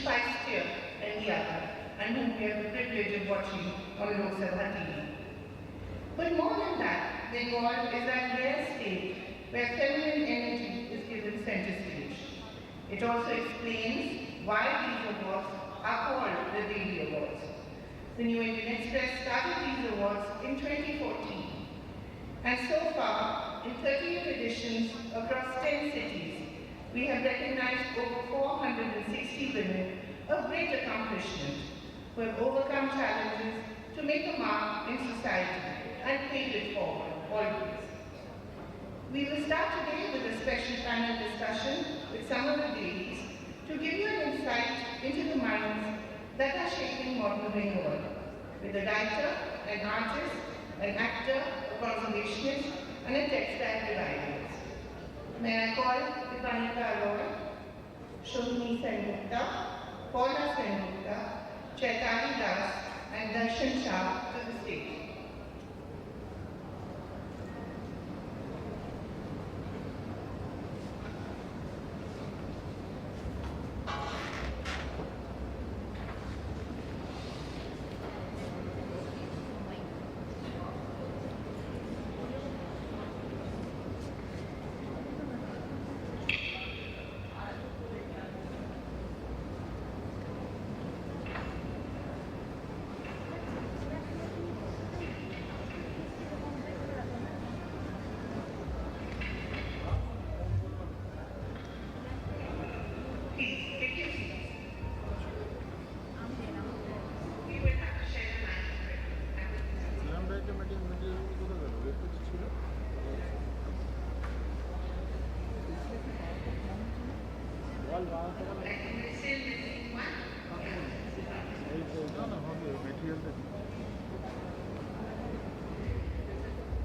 feistier than the other, and whom we have the privilege of watching on Lok Sabha TV. But more than that, Bengal is that rare state where feminine energy is given center stage. It also explains why these awards are called the Devi Awards. The New Indian Express started these awards in 2014, and so far, in 38 editions across 10 cities, we have recognized over 460 women of great accomplishment who have overcome challenges to make a mark in society and pave it forward, always. We will start today with a special panel discussion with some of the ladies to give you an insight into the minds that are shaping modern Bengal, with a writer, an artist, an actor, a conservationist, and a textile revivalist. May I call Vipanika Roy, Shobhini Sengupta, Paula Sengupta, Chaitani Das, and Darshan Shah to the stage.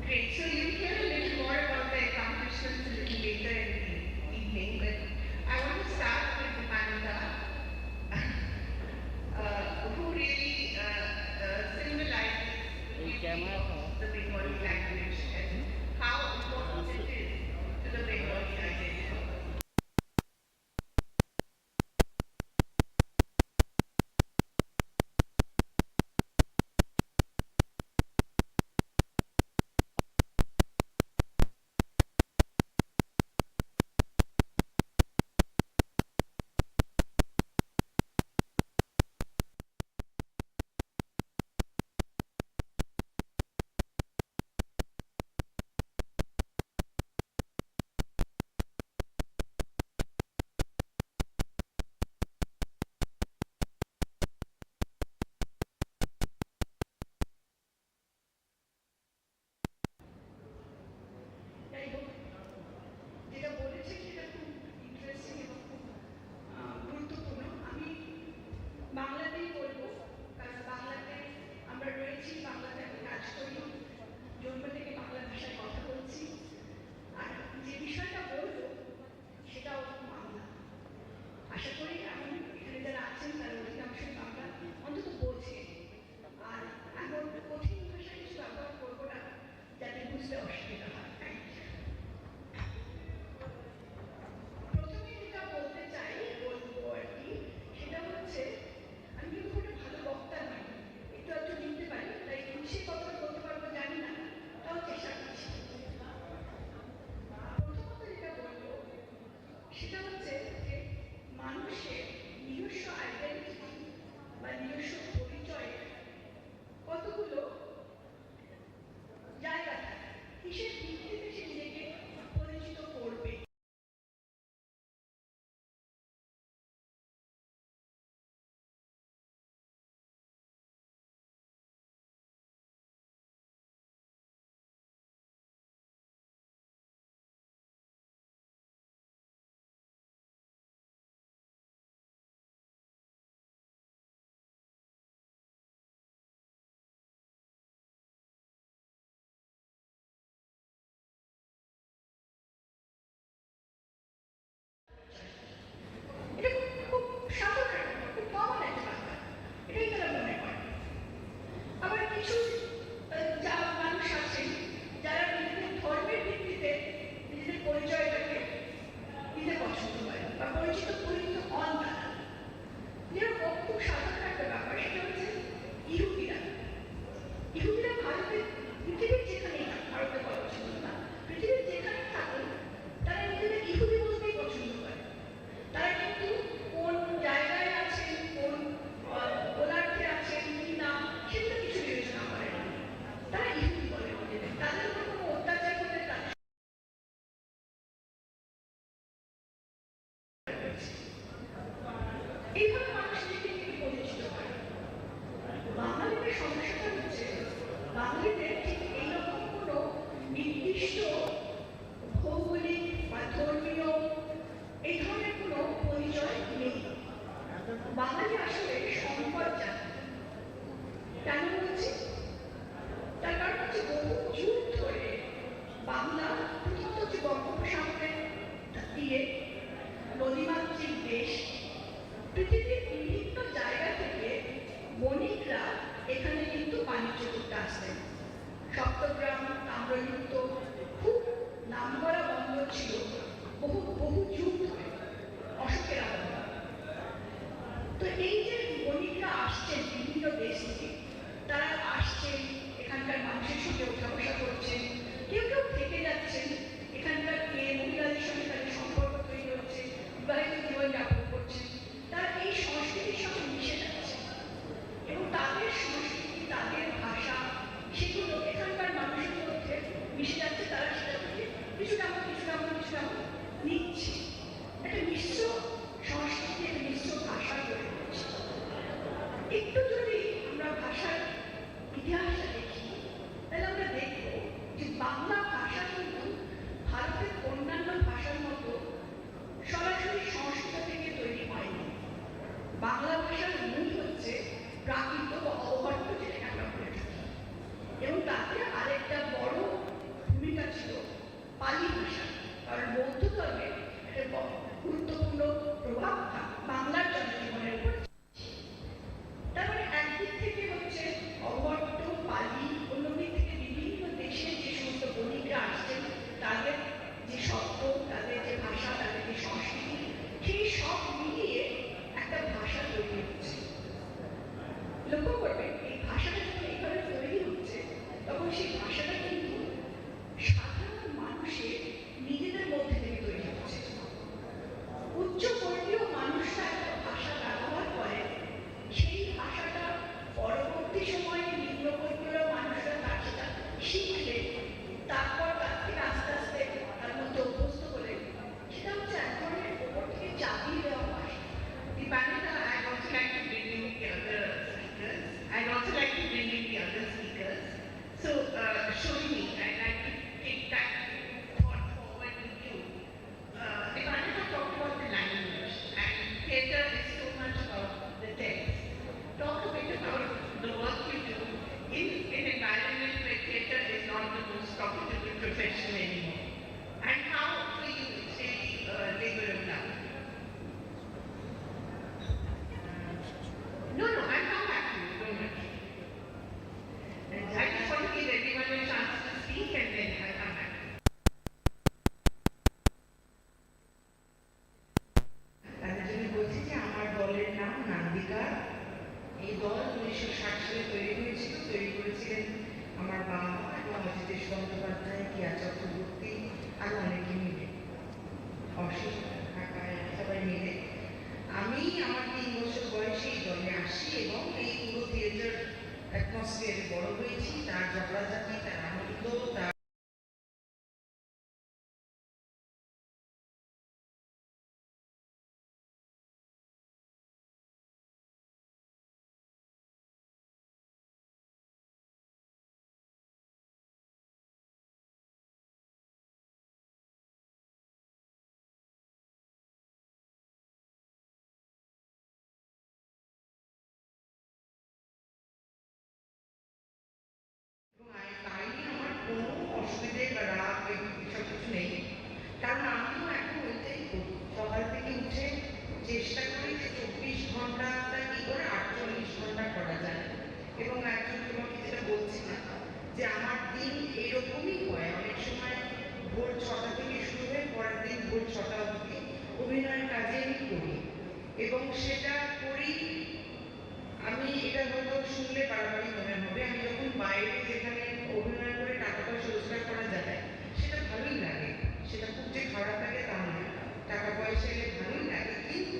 Great. So you'll hear a little more about the accomplishments a little later in the evening, but I want to start with Vipanika, who really symbolizes the beauty of the Bengali language and how important it is to the Bengali identity. বহু যুগ ধরে অশোকের আদর্শ। তো এই যে বণিকরা আসছেন বিভিন্ন দেশ থেকে, তারা আসছেন এখানকার মানুষের সঙ্গে ওঠা বসা করছেন, কেউ কেউ থেকে যাচ্ছেন, এখানকার মেয়ে মহিলাদের সঙ্গে তাদের সম্পর্ক তৈরি হচ্ছে, বিবাহিত জীবনযাপন করছেন, তারা এই সংস্কৃতির সঙ্গে মিশে যাচ্ছে এবং তাদের সংস্কৃতি, তাদের ভাষা, সেগুলো এখানকার মানুষের মধ্যে মিশে যাচ্ছে। তারা সেটা থেকে কিছুটা নিচ্ছে, একটা মিশ্র সংস্কৃতি, একটা মিশ্র ভাষা তৈরি করছে। একটু যদি আমরা ভাষার ইতিহাসটা দেখি, তাহলে আমরা দেখব যে বাংলা ভাষা কিন্তু ভারতের অন্যান্য ভাষার মতো সরাসরি সংস্কৃত থেকে তৈরি হয়নি। বাংলা ভাষার মূল হচ্ছে প্রাকৃত বা অবহট্ট, যেটাকে আমরা বলে থাকি, এবং তাতে আরেকটা বড় ভূমিকা ছিল পালি ভাষা, কারণ বৌদ্ধ ধর্মের একটা গুরুত্বপূর্ণ প্রভাব বাংলার জনজীবনের উপর। তারপরে একদিক থেকে হচ্ছে অবহট্ট, পালি, অন্যদিক থেকে বিভিন্ন দেশের যে সমস্ত বণিকরা আসছেন, তাদের যে শব্দ, তাদের যে ভাষা, তাদের যে সংস্কৃতি, সেই সব মিলিয়ে একটা ভাষা তৈরি হচ্ছে। লক্ষ্য করবেন, এই ভাষাটা যখন এইভাবে তৈরি হচ্ছে, তখন সেই ভাষাটা কিন্তু সাধারণ মানুষের নিজেদের মধ্যে থেকে তৈরি হচ্ছে। উচ্চবর্গীয় মানুষরা একটা ভাষা ব্যবহার করে, সেই ভাষাটা পরবর্তী সময়ে নিম্নবর্গীয় মানুষরা তার সেটা শিখলে, তারপর তার থেকে আস্তে আস্তে তার মধ্যে অভ্যস্ত হলে, সেটা হচ্ছে এক ধরনের ওপর থেকে চাপিয়ে দেওয়া ভাষা। I'd also like to bring in the other speakers. So, Sholini, I'd like to take that thought forward with you. Devanita talked about the language, and theatre is so much about the text. Talk a bit about the work you do in an environment where theatre is not the most profitable profession anymore, and how for you it's really a labor of love. No, I'll come back to you, don't worry. I just want to give everyone a chance to speak and then I'll come back. তাদের জন্য বলছি যে আমার দলের নাম নান্দিকা। এই দল 1960 সালে তৈরি হয়েছিল, তৈরি করেছিলেন আমার বাবা এবং অজিতেশ বন্দ্যোপাধ্যায়, কিয়া চক্রবর্তী, আরো অনেকে মিলে, অসীম ঢাকায় সবাই মিলে। আমি আমার 3 বছর বয়সে এই দলে আসি এবং এই পুরো থিয়েটার অ্যাটমসফিয়ারে বড় হয়েছি। তার ঝগড়াঝাটি, তার আনন্দ, তার তাই নিয়ে আমার কোনো অসুবিধে বা রাগ এসব কিছু নেই, কারণ আমিও এখন ওইটাই করি। সকাল থেকে উঠে চেষ্টা করি যে 24 ঘন্টাটা কি করে 48 ঘন্টা করা যায়। এবং একজন তোমাকে যেটা বলছিলাম যে আমার দিন এরকমই হয়, অনেক সময় ভোর 6টা থেকে শুরু হয়ে পরের দিন ভোর 6টা অবধি অভিনয়ের কাজে আমি করি, এবং সেটা করি। আমি এটা হয়তো শুনলে বারবারই মনে হবে, আমি যখন বাইরে যেখানে অভিনয় করে টাকা পয়সা রোজগার করা যায় সেটা ভালোই লাগে, সেটা খুব যে খারাপ লাগে তা নয়, টাকা পয়সা এলে ভালোই লাগে, কিন্তু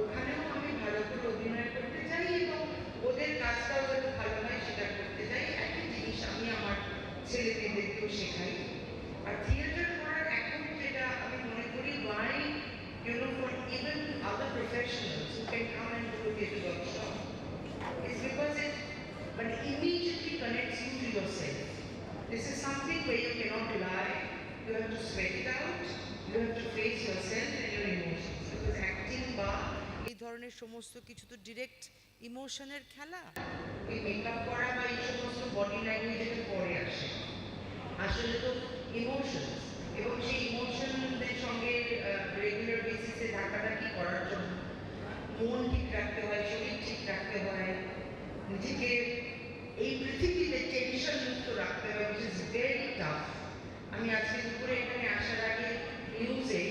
ওখানেও আমি ভালো করে অভিনয় করতে চাই এবং ওদের কাজটাও যাতে ভালো হয় সেটা করতে চাই। একটা জিনিস আমি আমার ছেলে মেয়েদেরকেও শেখাই। আর থিয়েটার করার এখন যেটা আমি মনে করি, why for even other professionals who can come and do a theatre workshop, is because it immediately connects you to yourself. This is something where you cannot lie, you have to sweat it out, you have to face yourself and your emotions, because acting বা এই ধরনের সমস্ত কিছু তো direct ইমোশনের খেলা। এই makeup করা বা এই সমস্ত বডি ল্যাঙ্গুয়েজের পরে আসে, আসলে তো ইমোশনস, এবং সেই ইমোশনদের সঙ্গে রেগুলার বেসিসে ধাক্কাধাক্কি করার জন্য মন ঠিক রাখতে হয়, শরীর ঠিক রাখতে হয়, নিজেকে এই পৃথিবীতে টেনশন মুক্ত রাখতে হয়, which is very tough. আমি আজকে দুপুরে এখানে আসার আগে নিউজে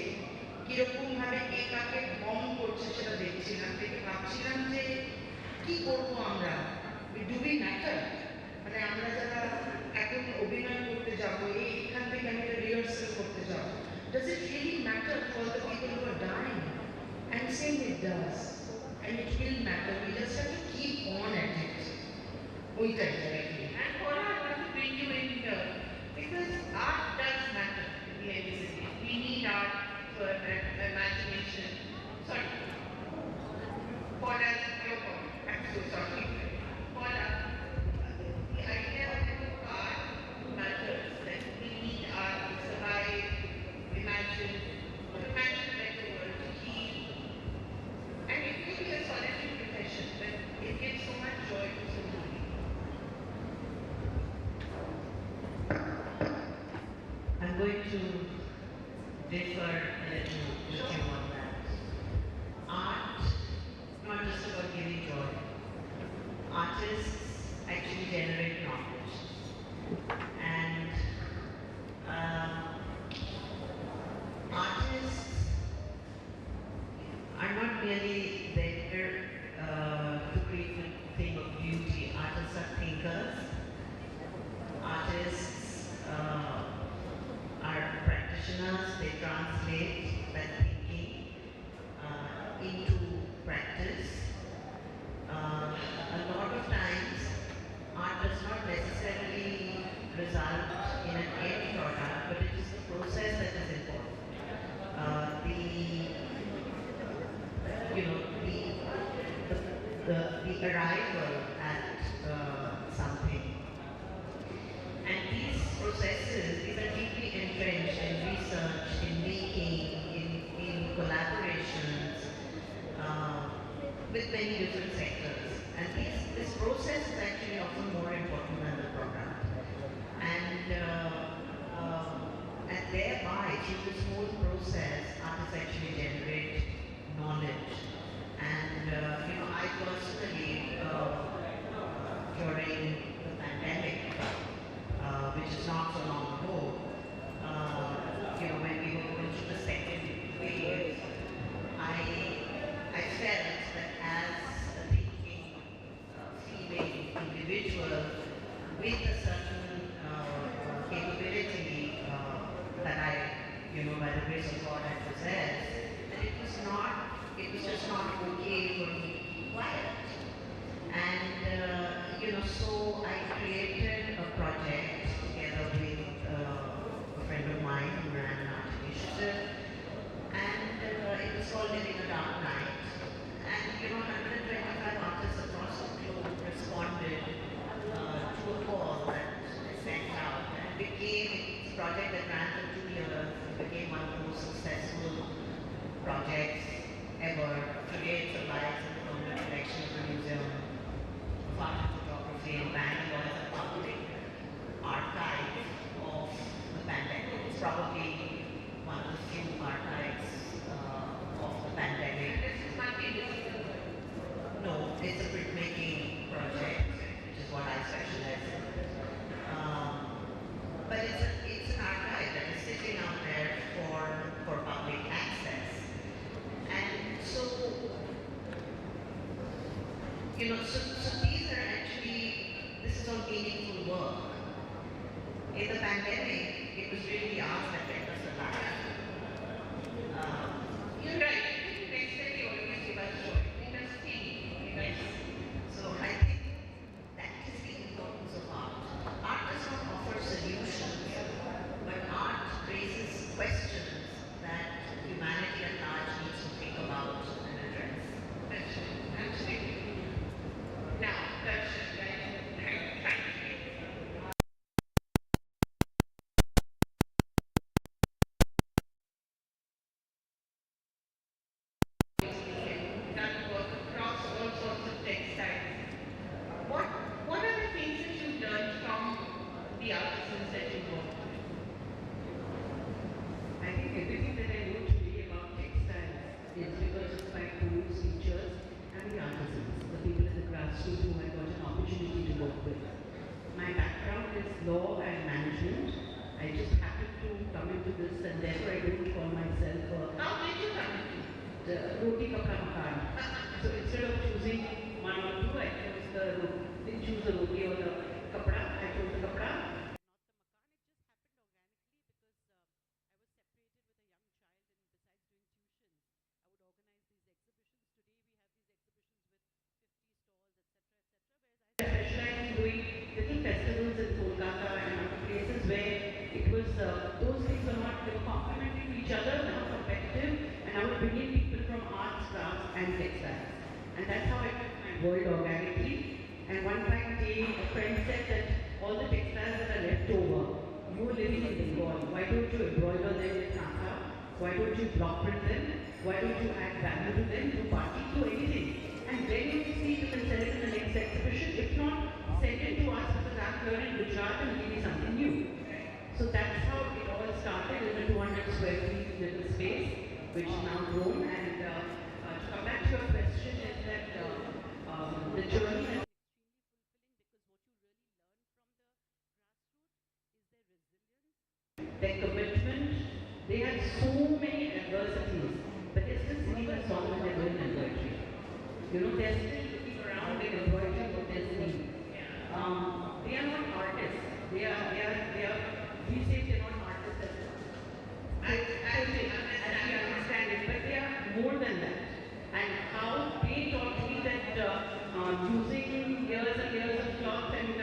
Does it really matter for the people who are dying? I'm saying it does. And it will matter. We just have to keep on at it. We can directly. And for I want to bring you in here because art does matter in the end of the day. We need art for imagination. Sorry. For us, your point. I'm so sorry. For us, the idea of art matters. That we need art to survive, imagine, to imagine a better world, to heal. And it may be a solitary profession, but it gives so much joy to so many people. I'm going to differ a little with you on that. Art is not just about giving joy. Artists actually generate knowledge. And artists are not merely there to create the thing of beauty. Artists are thinkers. Artists are practitioners. They translate that thinking into practice. A lot of times, art does not necessarily result in an end product, but it is the process that is important. The arrival at something. And these processes, these are deeply entrenched in research, in making, in collaborations with many different sectors. And this process is actually often more important than the product. And thereby, through this whole process, artists actually generate knowledge. And I personally, during the pandemic, which is not so long ago, when we were going through the second wave, I felt that as a thinking, feeling individual with a certain capability that I, by the grace of God, I possess, that it was just not okay for me to be quiet. And so I created a project together with a friend of mine who ran an art initiative, and it was called Living a Dark Night. And 125 artists across the globe responded to a call that I sent out, and became a project that ran for 2 years. It became one of the most successful projects ever. Today it survives in the permanent collection of the Museum of Art and Photography in Bangalore as a public archive of the pandemic. It's probably one of the few archives of the pandemic. This is multidisciplinary. No, it's a printmaking project, which is what I specialize in. But it's an archive that is sitting out there for public access. And so, so these are actually, this is all meaningful work. In the pandemic, it was really art that kept us alive. You're right. Basically, always give us joy. Make us feel. Yes. So I think that is the importance of art. Art does not offer solutions, but art raises questions that humanity at large needs to think about and address. Absolutely. Now, Darshan, thank you. Done work across all sorts of textiles. What are the things that you learned from the artisans that you work with? I think everything that I know today about textiles is because of my gurus, teachers, and the artisans, the people in the grassroots whom I got an opportunity to work with. My background is law and management. I just happened to come into this, and therefore I don't call myself How did you come into it? the roti kapda makan. So instead of choosing one or two, I chose didn't choose the roti or the kapda. I chose the kapda. because those things were not, they were complementary to each other, not competitive, and I was bringing people from arts, crafts, and textiles. And that's how I took my world organically. And one fine day, a friend said that all the textiles that are left over, you're living in Bengal. Why don't you embroider them with kantha? Why don't you block print them? Why don't you add value to them, do batik, do anything? And then you see you can sell it in the next exhibition. If not, send it to us because I'm here in Gujarat and give me something new. So that's how it all started in a 200 square feet little space, which is now grown. And to come back to your question is that the journey has their commitment. They had so many adversities, but they're still sitting on song when they're doing embroidery. You know, they're still looking around and embroidering what they're seeing. They are not artists. We say they're not artists as we understand it, but they are more than that. And how they taught me that using layers and layers of cloth and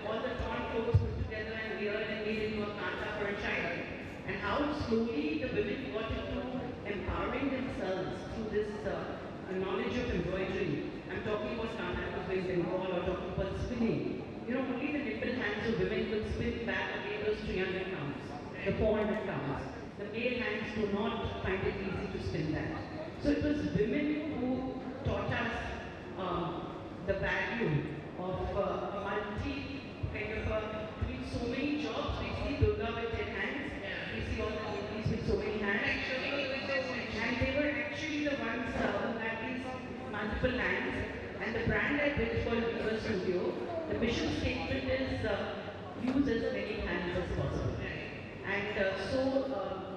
all the torn clothes put together and layered and made into a kanta for a child. And how slowly the women got into empowering themselves through this knowledge of embroidery. I'm talking about kanta because we're in Bengal, or talking about spinning. You know, only the nimble hands of women could spin back again those 300 pounds, the 400 pounds. The male hands do not find it easy to spin that. So it was women who taught us the value of multi kind of doing so many jobs. We see Durga with 10 hands, we see all the ladies with so many hands, and they were actually the ones who had these multiple hands. And the brand I built called Viva Studio, the mission statement is use as many hands as possible. And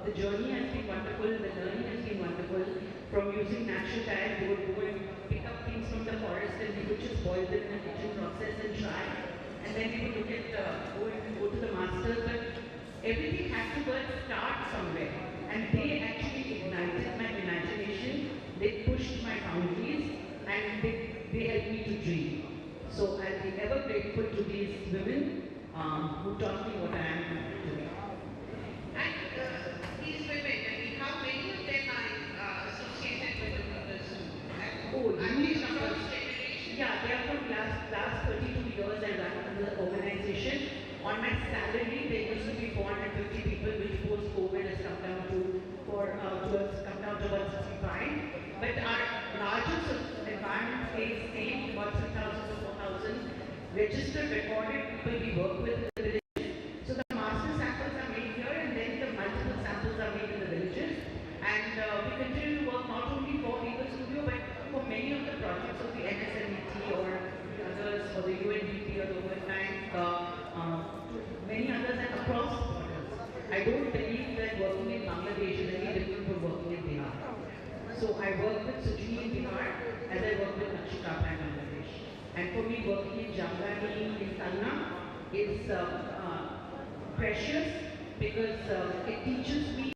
the journey has been wonderful, the learning has been wonderful. From using natural dyes, we would go and pick up things from the forest and we would just boil them in a kitchen process and try. And then we would look at, go to the masters, but everything has to start somewhere. And they actually ignited my imagination, they pushed my boundaries, and they helped me to dream. So I'll be ever grateful to these women who taught me what I am today. And these women, I mean, how many of them are associated with the Viva Studio? Oh, huge across numbers. generations? Yeah, they are from last 32 years I run the organization. On my salary, there used to be 450 people, which post-COVID has come down to about 65. But our largest environment stays same, about 3,000 to 4,000 registered, recorded people we work with in the village. So the master samples are made here, and then the multiple samples are made in the villages. And we continue to work not only for Viva Studio, but for many of the projects of the NSMET or the others, or the UNDP or the World Bank, many others, and across borders. I don't believe that working in Bangladesh is any different from working in Bihar. So I work with Sujini in Bihar as I work with Nakshikapa in Bangladesh. And for me, working in Jamgani in Tanna is precious because it teaches me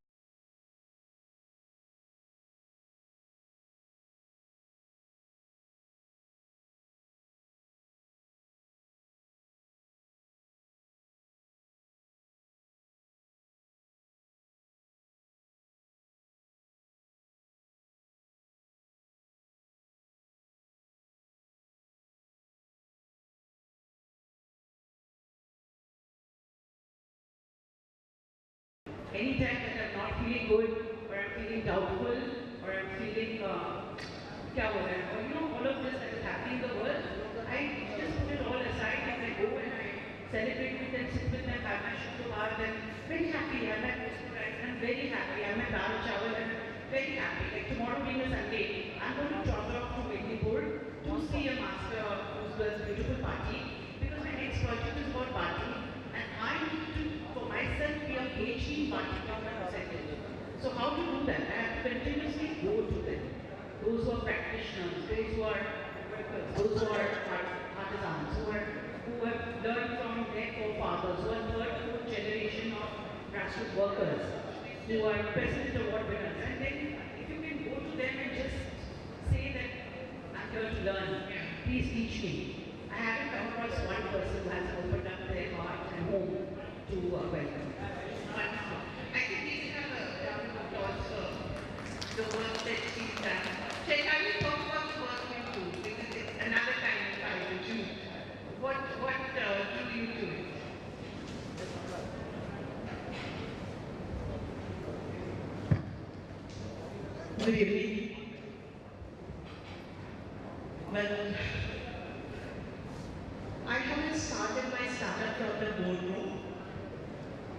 anytime that I'm not feeling good, or I'm feeling doubtful, or I'm feeling, or you know, all of this that is happening in the world, I just put it all aside and I go and I celebrate with them, sit with them, have my shukr and very happy, have my toast rice, I'm very happy, have my dal chawal, and very happy. Like tomorrow being a Sunday, I'm going to drop off to Medipur to see a master who does beautiful party, because my next project is about party, and I need to, for myself, be a PhD in party percentage. So how to do that? I have to continuously go to them. Those who are practitioners, those who are workers, those who are artisans, who have learned from their forefathers, who are third, fourth generation of grassroots workers, who are president award winners. And then if you can go to them and just say that I'm here to learn, please teach me. I haven't come across one person who has opened up their heart and home to welcome. Good evening. Well, I haven't started my startup from the boardroom,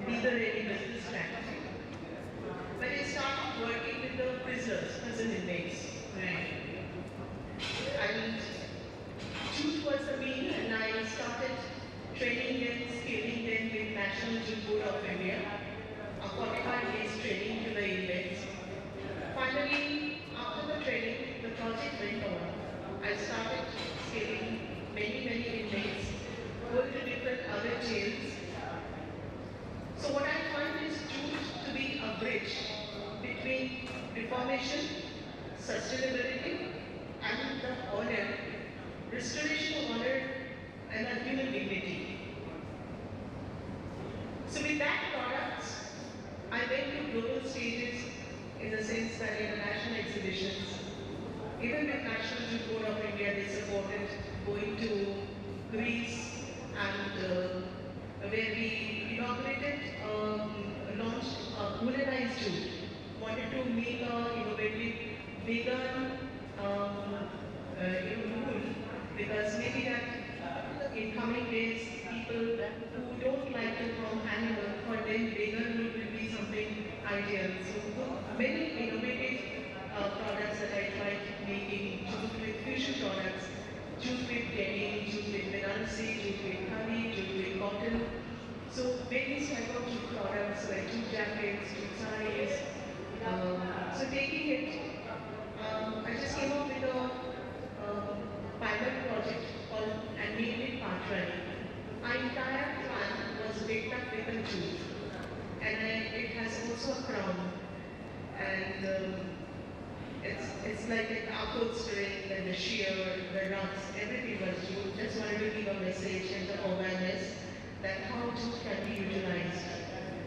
neither any business strategy. But I started working with the prisoners, prison inmates. Right. And Youth was the mean, and I started training them, scaling them with National Youth Board of India, a 45 days training to the inmates. Finally, after the training, the project went on. I started scaling many inmates, going to different other jails. So what I find is youth to be a bridge between reformation, sustainability, and the honor, restoration of honor and the human dignity. So with that product, I went to global stages in the sense that international exhibitions, even with National Youth Board of India, they supported going to Greece and where we inaugurated, launched Woollenized Youth. Wanted to make a innovative vegan wool, because maybe that in coming days people who don't like to farm animal, for them vegan wool will be something ideal. So many innovative products that I tried making, jute with fusion products, jute with denim, jute with Benansi, jute with honey, jute with cotton. So various type of jute products like jute jackets, jute sarees. So taking it, I just came up with a pilot project called and named it Patrani. Our entire plan was baked up with a jute, and it has also a crown, and it's like an upholstering, then the sheer, the rugs, everything was jute. Just wanted to give a message and the awareness that how jute can be utilized.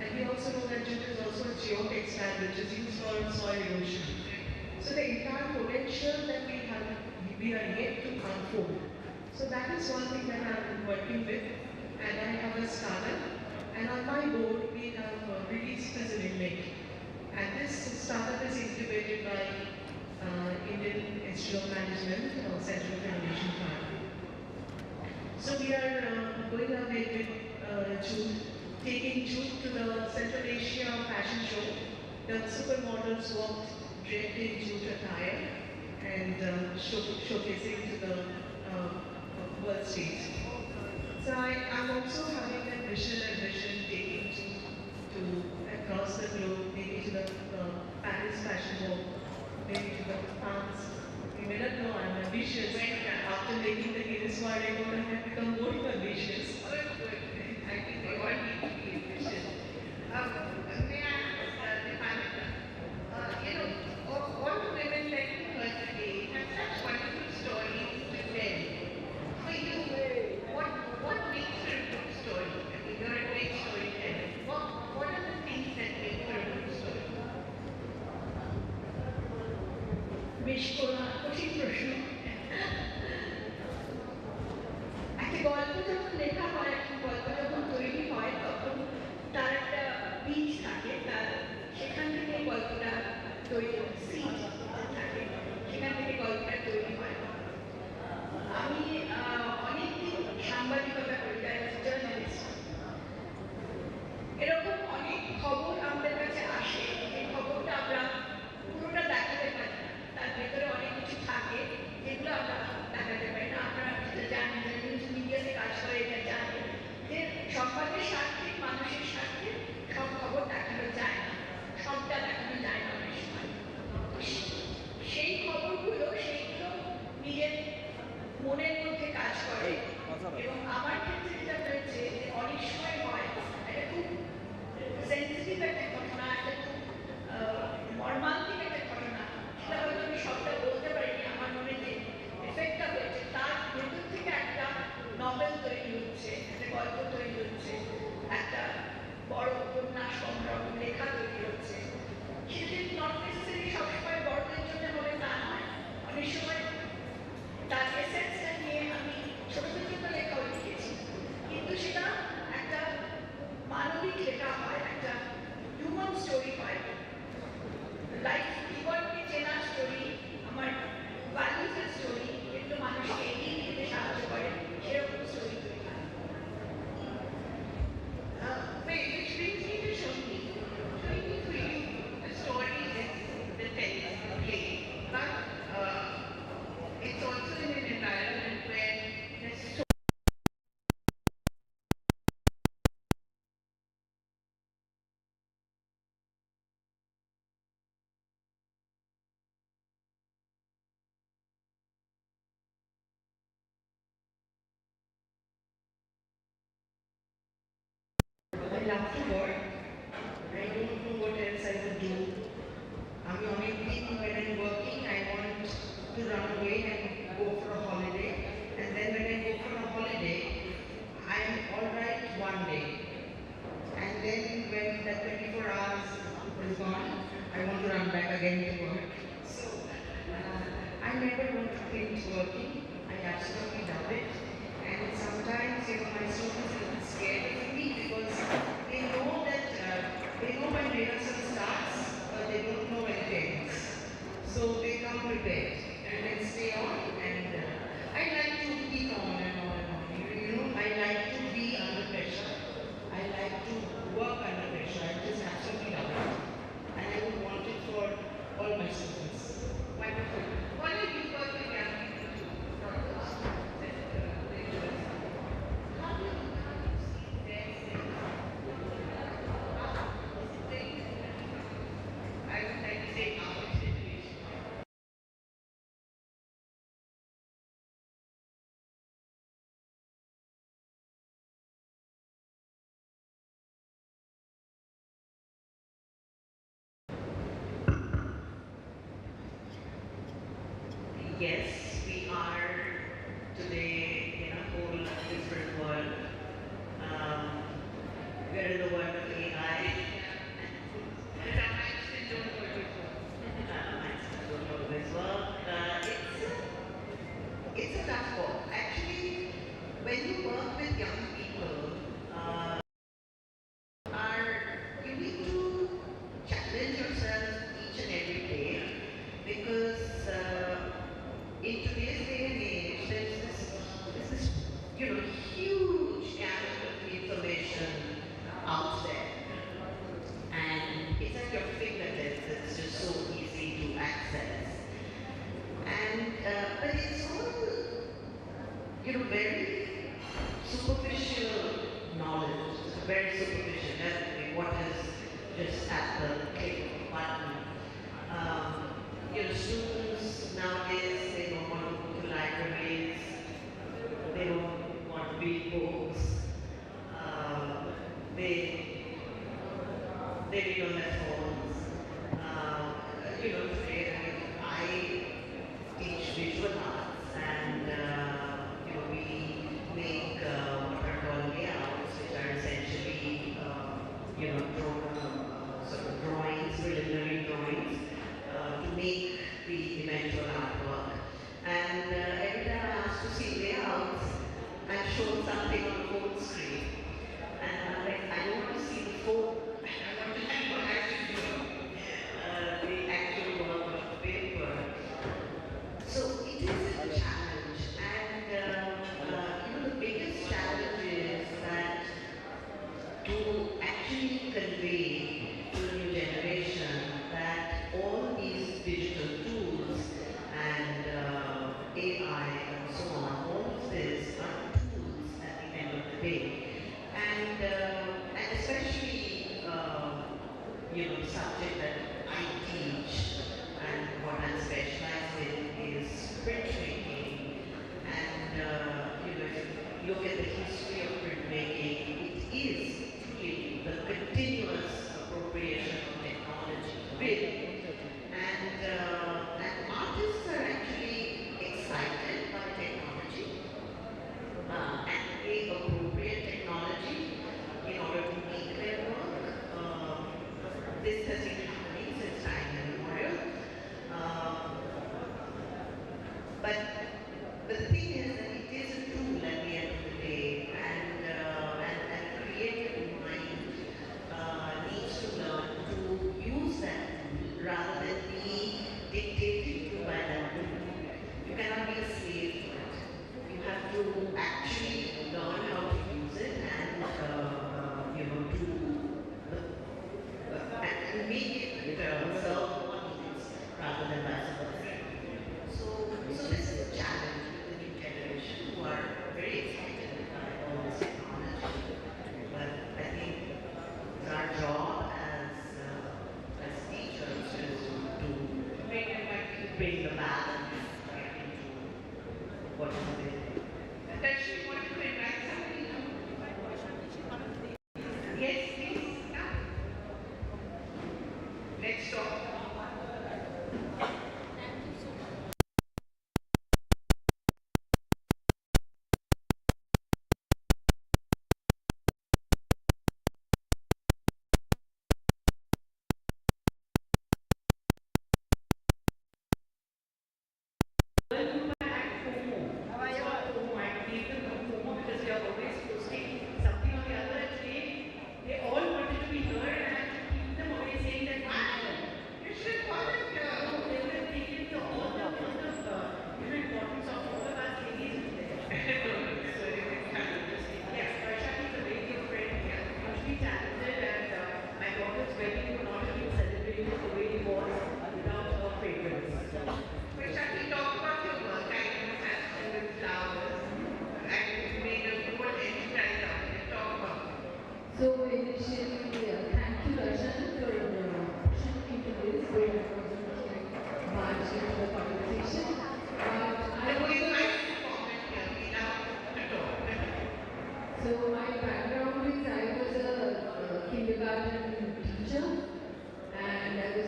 And we also know that jute is also a geotextile which is used for soil erosion. So the entire potential that we are yet to unfold. So that is one thing that I'm working with, and I have a startup. And on my board, we have Brilliance Prison Inmate. And this startup is incubated by Indian Institute of Management, Central Foundation Fund. So we are going ahead with jute, taking jute to the Central Asia fashion show. The supermodels walked draped in jute attire and showcasing to the world stage. So I'm also having a vision taking to across the globe, maybe to the Paris Fashion Walk, maybe to the France. You may not know I'm ambitious. After making the Guinness World Record, I have become more ambitious. I think we all need to be ambitious. May I ask the panel, all the women that you heard today have such wonderful stories to tell. For you, what makes for a good story? I mean, you're a great storyteller. What are the things that make for a good story? বেশ কঠিন প্রশ্ন। একটা গল্প যখন লেখা হয়, একটা গল্প যখন তৈরি হয়, তখন তার একটা বীজ থাকে, তার সেখান থেকে গল্পটা তৈরি হয়, সিড থাকে, সেখান থেকে গল্পটা তৈরি হয়। আমি অনেকদিন সাংবাদিকতা করি, জার্নালিস্ট। এরকম অনেক খবর আমাদের কাছে আসে, এই খবরটা আমরা পুরোটা দেখাতে পারি না, তার ভেতরে অনেক কিছু থাকে যেগুলো আমরা দেখাতে পারি না। আপনারা যেটা জানেন, যারা নিউজ মিডিয়াতে কাজ করে এটা জানেন যে সংবাদের স্বার্থে, মানুষের স্বার্থে সব খবর দেখানো যায় না, সবটা দেখানো যায় না অনেক সময়। সেই খবরগুলো সেইগুলো নিজের মনের মধ্যে কাজ করে। এবং আমার ক্ষেত্রে যেটা হয়েছে যে love to work. I don't know what else I would do. I mean, only thing when I'm working, I want to run away and go for a holiday. And then when I go for a holiday, I'm alright one day. And then when the 24 hours is gone, I want to run back again to work. So I never want to quit working. I absolutely love it. And sometimes, my students are a bit scared of me because they know that they know when rehearsal starts, but they don't know when it ends. So they come prepared and then stay on. And I like to keep on and on and on. I like to be under pressure. I like to work under pressure. I just absolutely love it. And I would want it for all my students. Wonderful. What do you work with young people to propose how do you see their I would like to say our generation. Yes, we are today in a whole different world. Um, we're in the world of AI. But I might still don't know before. I don't know this world. It's a tough call. Actually, when you work with young people, you need to challenge yourself each and every day because in today's day and age, there's this huge gamut of information out there, and it's at your fingertips. It's just so easy to access, and but it's all very superficial knowledge. It's very superficial. Definitely, what is just at the click of a button. Students nowadays, they don't want to go to libraries, they don't want to read books, they read on their phones. Today I teach visual arts, and we make what are called layouts, which are essentially sort of drawings, preliminary drawings, to make the eventual artwork. And every time I ask to see layouts, I'm shown something on the phone screen. And I'm like, I don't want to see the phone. I want to see what actually the actual work of the paper. So it is a challenge. And the biggest challenge is that to actually convey to the new generation that all these digital tools and AI and so on, all of this are tools at the end of the day. And especially, the subject that I teach and what I'm specialized in is printmaking. And, if you look at the history of printmaking, it is truly the continuous appropriation of technology, really. And artists are actually excited by technology, and they appropriate technology in order to make their work. This has been happening since time immemorial. Um, but the thing is that it is a tool at the end of the day, and creative mind needs to learn to use that tool rather than be dictated to by that tool. You cannot be a slave to it. You have to actually learn how to use it and and make it serve one needs rather than vice versa. So this is a challenge with the new generation who are very excited by all this technology. But I think it's our job as teachers to bring the balance into what is available. Does she want to invite somebody? Yes,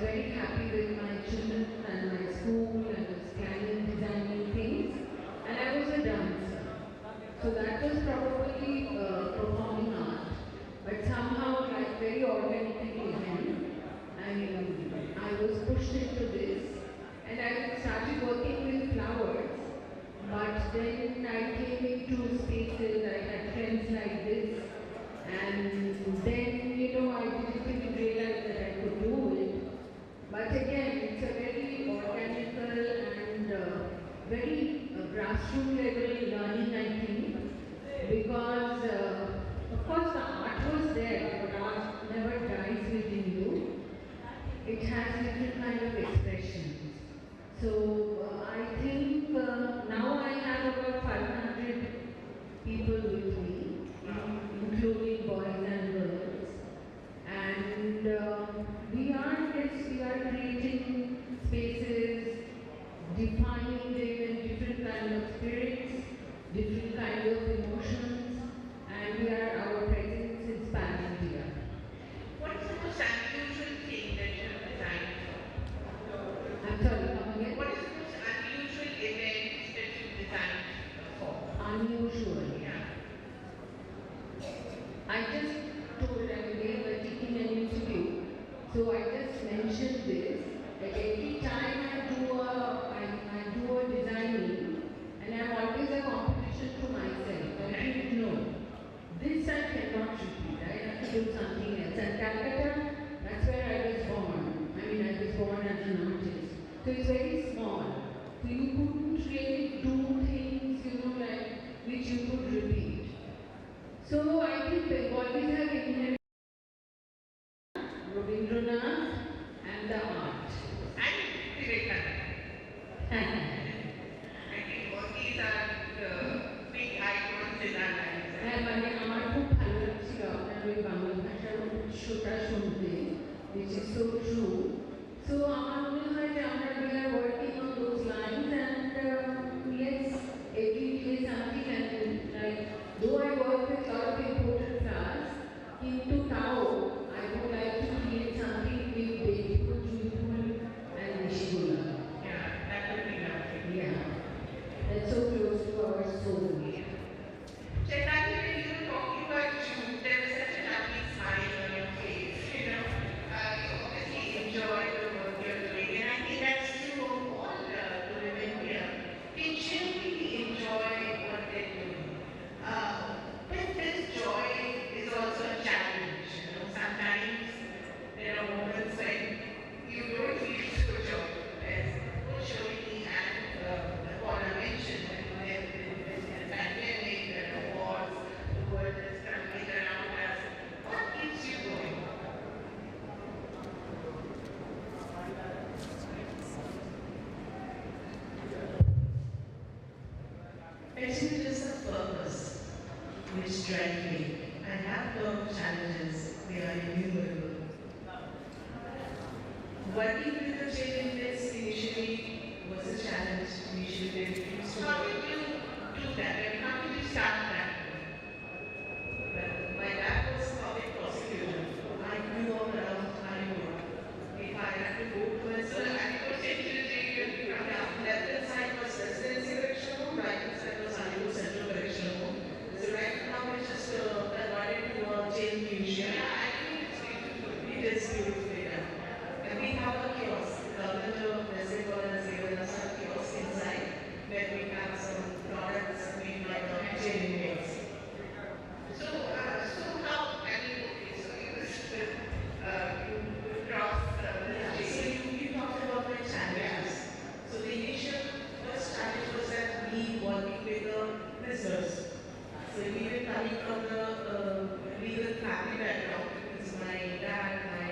was very happy with my children and my school. I was planning, designing things, and I was a dancer. So that was probably performing art, but somehow, like very organically, I was pushed into this, and I started working with flowers. But then I came into spaces. I had friends like this, and then I didn't even realize that I could do it. But again, it's a very organical and very grassroots level learning, I think, because of course the art was there, but art never dies within you. It has different kind of expressions. So I think now I have about 500 people with me, including boys and girls. And we are creating spaces, defining them in different kind of spirits, different kind of emotions, and we are our presence is pan-India. What is the most unusual thing that you have designed for? I'm sorry, come again? What is the most unusual event that you designed for? Unusual. Yeah. I just told them they were taking an interview, so I just mentioned this. That every time I do a designing, and I'm always a competition to myself. I think no, this I cannot repeat. I have to do something else. And Calcutta, that's where I was born. I mean, I was born as an artist, so it's very small. So you couldn't really do things, like which you could repeat. So I think Bengalis have inherited Rabindranath and the art. And Vivekananda. I think all these are the big icons in our lives. হ্যাঁ মানে আমার খুব ভালো লাগছিল আপনার ওই বাংলা ভাষার উৎসটা শুনতে, which is so true. So আমার মনে হয় যে আমরা we are working on those lines, and yes, every day something, and like though I work with a lot of imported flowers, into Tao I would like to create something with beautiful, joyful and Nishigula. Yeah, that would be lovely. Yeah, that's so close to our soul. Chaitanya, when you were talking about June, there was such a lovely smile on your face. You obviously enjoy the work you're doing, and I think that's true of all the women here. They genuinely enjoy what they're doing. But this joy is also a challenge. Sometimes there are moments when you don't feel so joyful, as both Shobhini and Paula mentioned. There's been a pandemic, there are wars, the world is crumbling around us. What keeps you going? I think it is a purpose which drives me. I have no challenges, they are innumerable. Working with the children this initially was a challenge. Initially, they refused to How work. did you do that? I mean, how did you start that? But my dad was a public prosecutor. I grew up around Hollywood. If I had to go to a So, I think what century left side was residency correction home, right side was Hollywood Central Correctional Home. So right now we just converted to a jail museum. Yeah, I think it's beautiful. It is beautifully done. And we have a kiosk. The government of West Bengal has given us a kiosk inside where we have some products made by the jail inmates. So how, I mean, okay, so you cross So you talked about my challenges. So the initial first challenge was that me working with the prisoners. So even coming from the legal family background, because my dad, my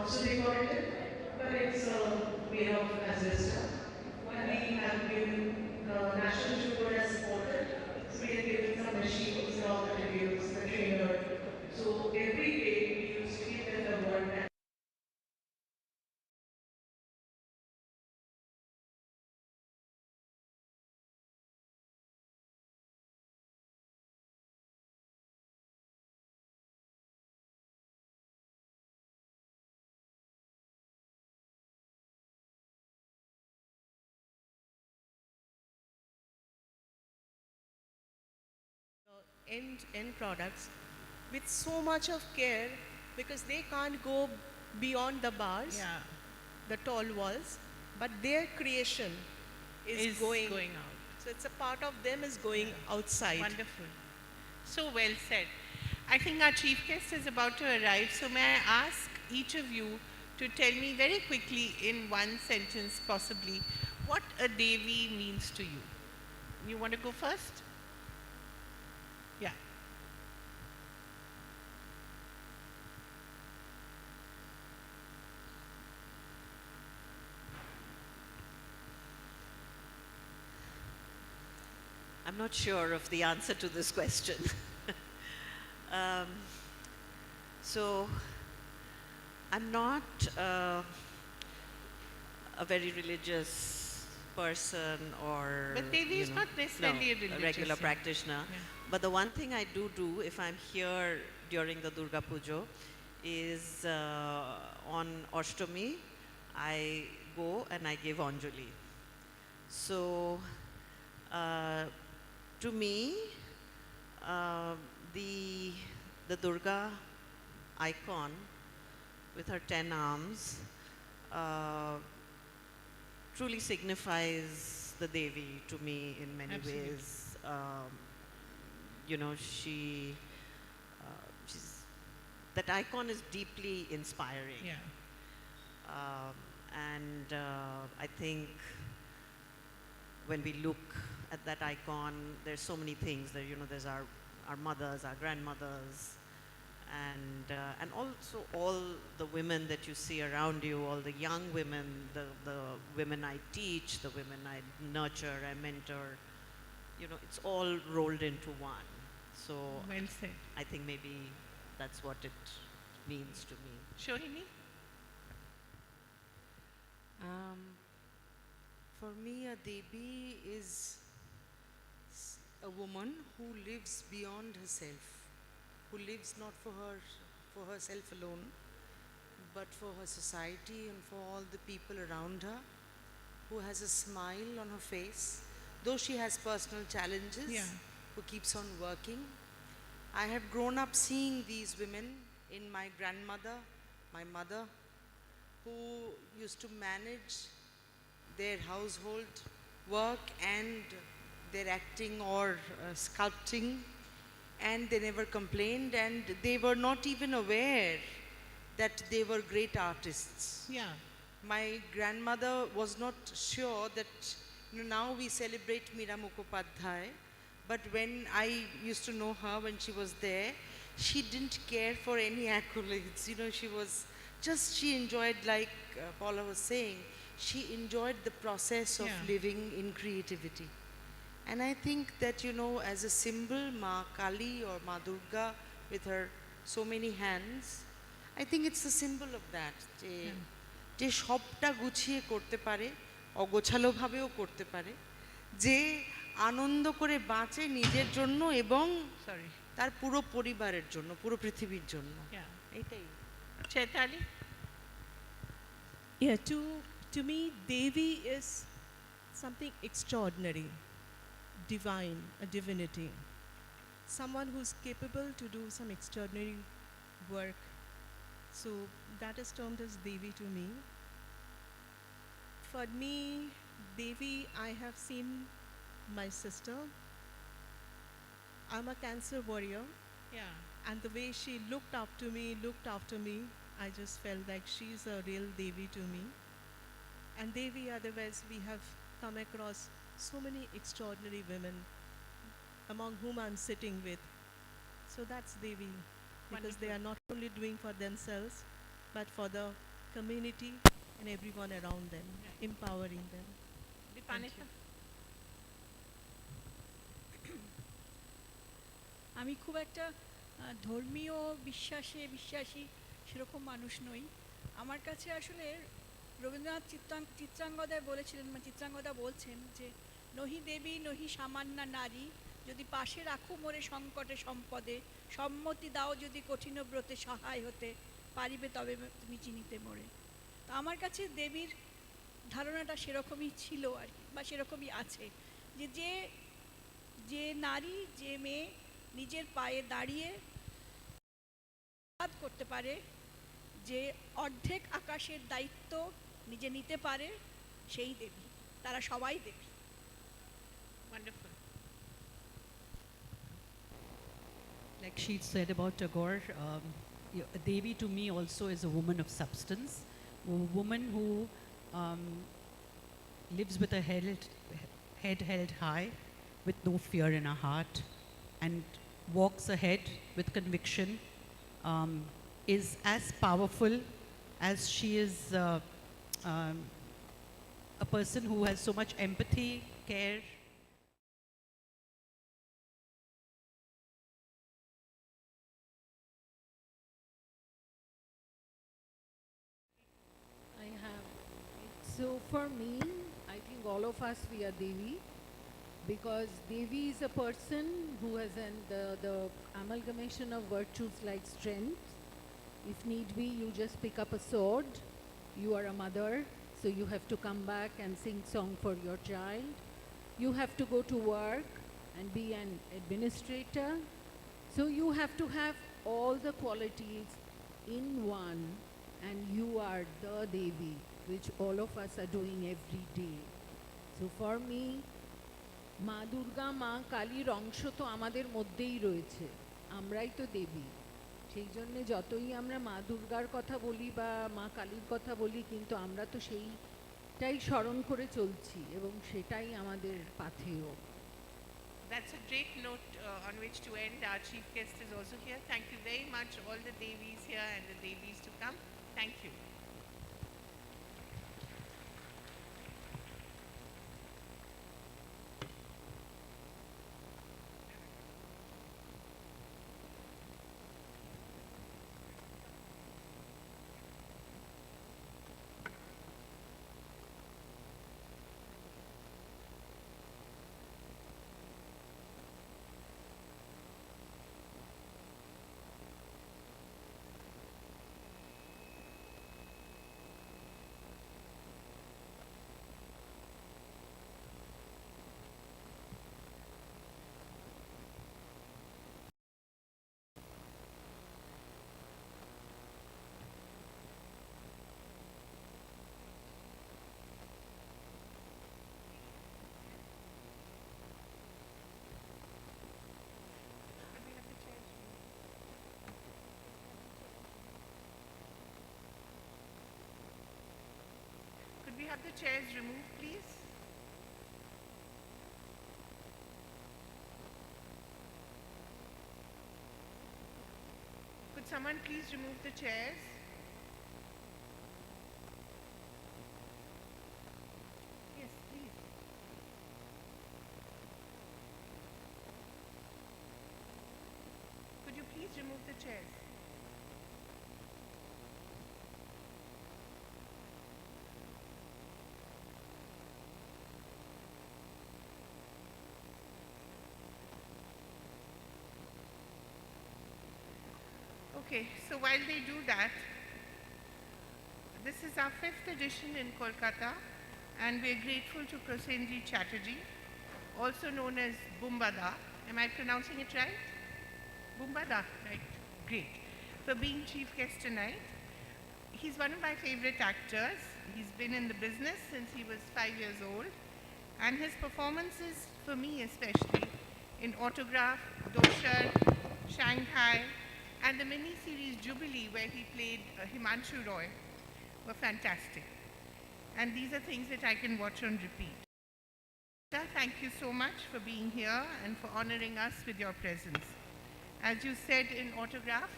also decorated, but it's made of asbestos. And we have given National Sugar as supported, so we have given some machines, raw materials, the trainer. So every day we used to give them the award. end products with so much of care because they can't go beyond the bars, Yeah, the tall walls, but their creation is going out. so it's a part of them is going outside. Wonderful. So well said. I think our chief guest is about to arrive, so may I ask each of you to tell me very quickly in one sentence possibly what a Devi means to you. You want to go first? Yeah. I'm not sure of the answer to this question. um, so, I'm not a very religious person or But Devi is not necessarily a religious, regular yeah. practitioner. Yeah. But the one thing I do if I'm here during the Durga Pujo is on Ashtami, I go and I give Anjali. So, to me, the Durga icon with her 10 arms truly signifies the Devi to me in many Absolutely. ways. You know, she's, that icon is deeply inspiring. Yeah. And I think when we look at that icon, there's so many things. There, you know, there's our mothers, our grandmothers, and also all the women that you see around you, all the young women, the women I teach, the women I nurture, I mentor. You know, it's all rolled into one. So Well said. I think maybe that's what it means to me. Shohini? For me, a Devi is a woman who lives beyond herself, who lives not for herself alone, but for her society and for all the people around her, who has a smile on her face, though she has personal challenges, Yeah. who keeps on working. I have grown up seeing these women in my grandmother, my mother, who used to manage their household work and their acting or sculpting, and they never complained, and they were not even aware that they were great artists. Yeah. My grandmother was not sure that, you know, now we celebrate Meera Mukhopadhyay, but when I used to know her when she was there, she didn't care for any accolades. You know, she enjoyed, like Paula was saying, she enjoyed the process of Yeah. living in creativity. And I think that, you know, as a symbol, Ma Kali or Ma Durga with her so many hands, I think it's a symbol of that. যে সবটা গুছিয়ে করতে পারে, অগোছালোভাবেও করতে পারে, যে আনন্দ করে বাঁচে নিজের জন্য এবং Sorry. তার পুরো পরিবারের জন্য, পুরো পৃথিবীর জন্য। Yeah. এটাই। Chaitali? Yeah, to me, Devi is something extraordinary, divine, a divinity. Someone who's capable to do some extraordinary work. So that is termed as Devi to me. For me, Devi, I have seen my sister. I'm a cancer warrior, Yeah. and the way she looked after me, I just felt like she's a real Devi to me. And Devi, otherwise, we have come across so many extraordinary women, among whom I'm sitting with. So that's Devi, because they are not only doing for themselves, but for the community and everyone around them, empowering them. Dipanita? আমি খুব একটা ধর্মীয় বিশ্বাসী সেরকম মানুষ নই। আমার কাছে আসলে রবীন্দ্রনাথ চিত্রাঙ্গদায় বলেছিলেন, মানে চিত্রাঙ্গদা বলছেন যে নহি দেবী নহি সামান্যা নারী, যদি পাশে রাখো মোরে সংকটে সম্পদে, সম্মতি দাও যদি কঠিন ব্রতে সহায় হতে, পারিবে তবে তুমি চিনিতে মোরে। তো আমার কাছে দেবীর ধারণাটা সেরকমই ছিল আর কি, বা সেরকমই আছে, যে যে নারী, যে মেয়ে নিজের পায়ে দাঁড়িয়ে করতে পারে, যে অর্ধেক আকাশের দায়িত্ব নিজে নিতে পারে, সেই দেবী। তারা সবাই দেবী। Wonderful. Like she said about Tagore, Devi to me also is a woman of substance, a woman who lives with her head held high, with no fear in her heart, and walks ahead with conviction, is as powerful as she is a person who has so much empathy, care. I have. So for me, I think all of us, we are Devi, because Devi is a person who has the amalgamation of virtues like strength. If need be, you just pick up a sword. You are a mother, so you have to come back and sing song for your child. You have to go to work and be an administrator. So you have to have all the qualities in one, and you are the Devi, which all of us are doing every day. So for me, মা দুর্গা, মা কালীর অংশ তো আমাদের মধ্যেই রয়েছে, আমরাই তো দেবী। সেই জন্যে যতই আমরা মা দুর্গার কথা বলি বা মা কালীর কথা বলি, কিন্তু আমরা তো সেইটাই স্মরণ করে চলছি এবং সেটাই আমাদের পাথেয়। That's a great note on which to end. Our chief guest is also here. Thank you very much, all the Devis here and the Devis to come. Thank you. Could we have the chairs removed, please? Could someone please remove the chairs? Yes, please. Could you please remove the chairs? Okay, so while they do that, this is our 5th edition in Kolkata, and we're grateful to Prosenji Chatterjee, also known as Bumbada. Am I pronouncing it right? Bumbada, right? Great. For being chief guest tonight. He's one of my favorite actors. He's been in the business since he was 5 years old, and his performances, for me especially, in Autograph, Doshar, Shanghai, and the mini-series Jubilee, where he played Himanshu Roy, were fantastic. And these are things that I can watch on repeat. Thank you so much for being here and for honoring us with your presence. As you said in Autograph,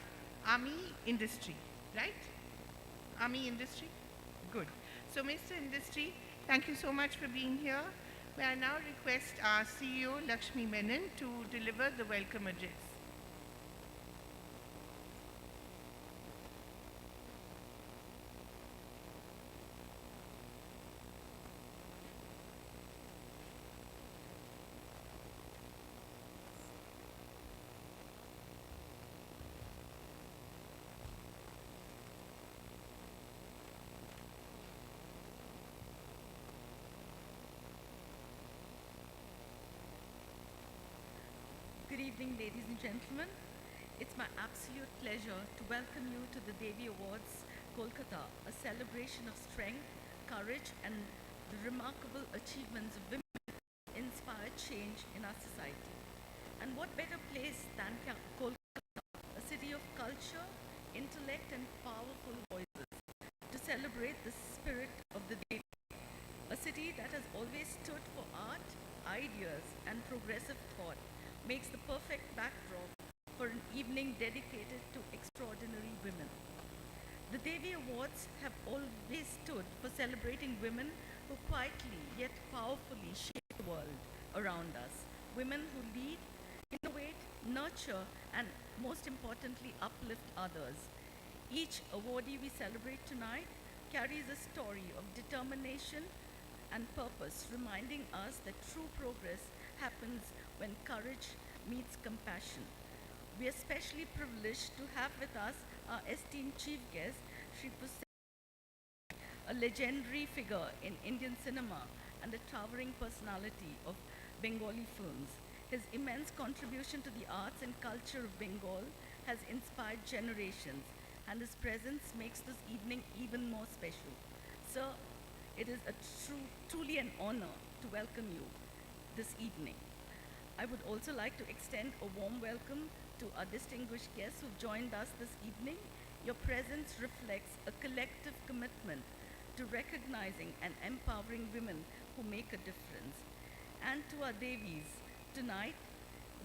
Army industry, right? Army Industry? Good. So, Mr. Industry, thank you so much for being here. May I now request our CEO, Lakshmi Menon, to deliver the welcome address. Good evening, ladies and gentlemen. It's my absolute pleasure to welcome you to the Devi Awards Kolkata, a celebration of strength, courage, and the remarkable achievements of women who inspire change in our society. And what better place than Kolkata, a city of culture, intellect, and powerful voices, to celebrate the spirit of the Devi, a city that has always stood for art, ideas, and progressive thought, makes the perfect backdrop for an evening dedicated to extraordinary women. The Devi Awards have always stood for celebrating women who quietly yet powerfully shape the world around us. Women who lead, innovate, nurture, and most importantly, uplift others. Each awardee we celebrate tonight carries a story of determination and purpose, reminding us that true progress happens when courage meets compassion. We are especially privileged to have with us our esteemed chief guest, Shri Pusey, a legendary figure in Indian cinema and a towering personality of Bengali films. His immense contribution to the arts and culture of Bengal has inspired generations, and his presence makes this evening even more special. Sir, it is truly an honor to welcome you this evening. I would also like to extend a warm welcome to our distinguished guests who've joined us this evening. Your presence reflects a collective commitment to recognizing and empowering women who make a difference. And to our Devis, tonight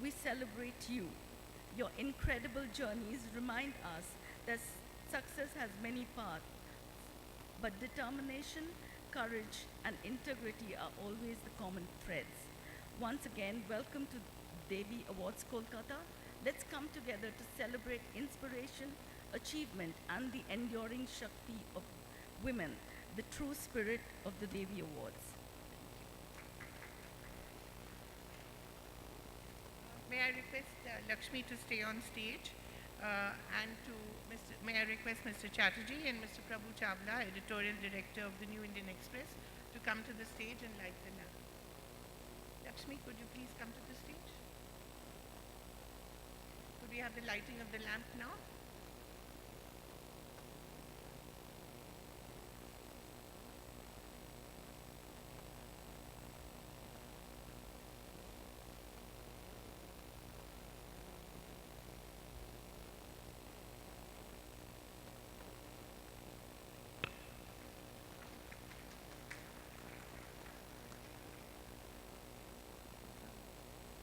we celebrate you. Your incredible journeys remind us that success has many paths, but determination, courage, and integrity are always the common threads. Once again, welcome to Devi Awards Kolkata. Let's come together to celebrate inspiration, achievement, and the enduring Shakti of women, the true spirit of the Devi Awards. May I request Lakshmi to stay on stage, and may I request Mr. Chatterjee and Mr. Prabhu Chawla, editorial director of the New Indian Express, to come to the stage and light the lamp. Lakshmi, could you please come to the stage? Could we have the lighting of the lamp now?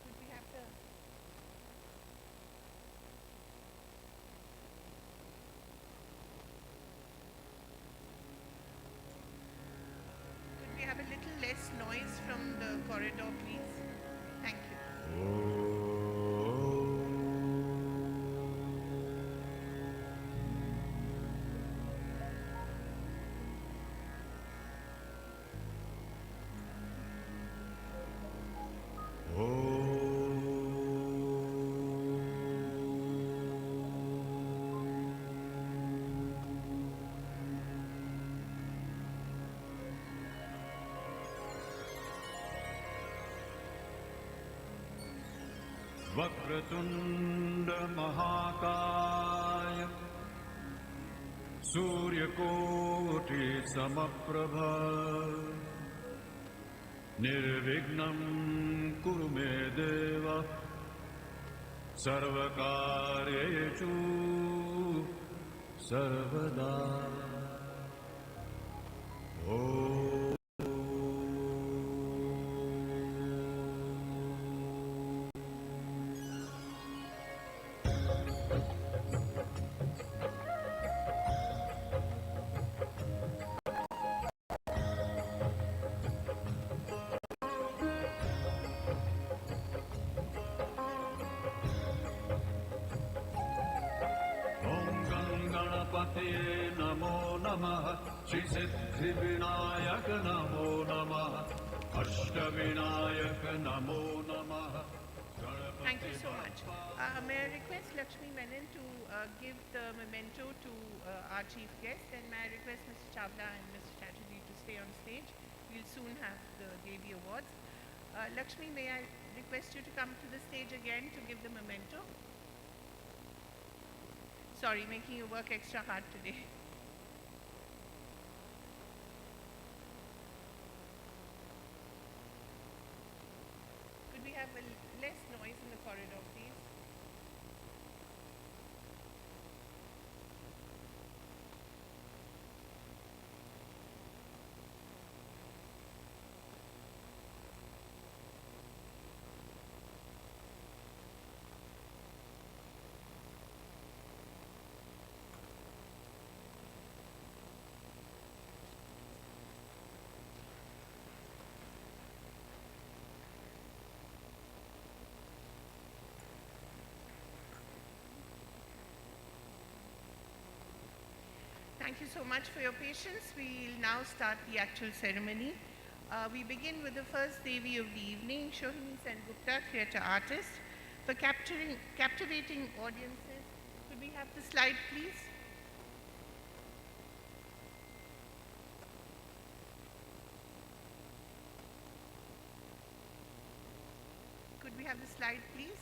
Could we have the Could we have a little less noise from the corridor, please? Thank you. वक्रतुण्ड महाकाय सूर्यकोटि समप्रभ निर्विघ्नं कुरु मे देव सर्वकार्येषु सर्वदा नमः श्रीसिद्धिविनायक नमो नमः अष्टविनायक नमो नमः Thank you so much. May I request Lakshmi Menon to give the memento to our chief guest, and may I request Mr. Chavla and Mr. Chatterjee to stay on stage. We'll soon have the Devi Awards. Lakshmi, may I request you to come to the stage again to give the memento? Sorry, making you work extra hard today. Could we have less noise in the corridor, please? Thank you so much for your patience. We'll now start the actual ceremony. We begin with the first Devi of the evening, Shohini Sengupta, theatre artist. For captivating audiences, could we have the slide, please? Could we have the slide, please?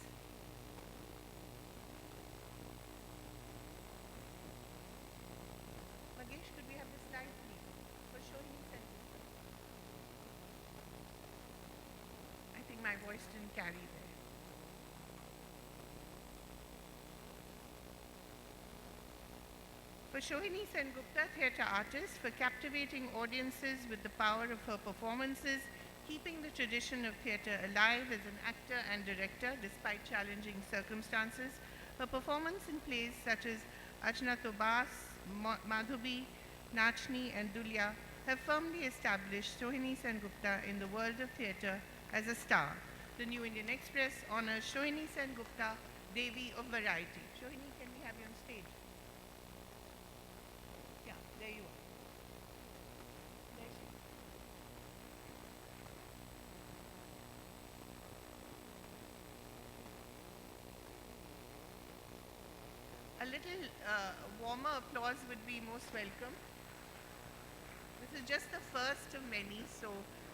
Magesh, could we have the slide, please, for Shohini Sengupta? I think my voice didn't carry there. For Shohini Sengupta, theatre artist, for captivating audiences with the power of her performances, keeping the tradition of theatre alive as an actor and director despite challenging circumstances, her performance in plays such as Ajna Tobas, Madhubi, Nachni and Dulya have firmly established Shohini Sengupta in the world of theatre as a star. The New Indian Express honors Shohini Sengupta, Devi of Variety. Shohini, can we have you on stage? Yeah, there you are. There she is. A little warmer applause would be most welcome. This is just the first of many, so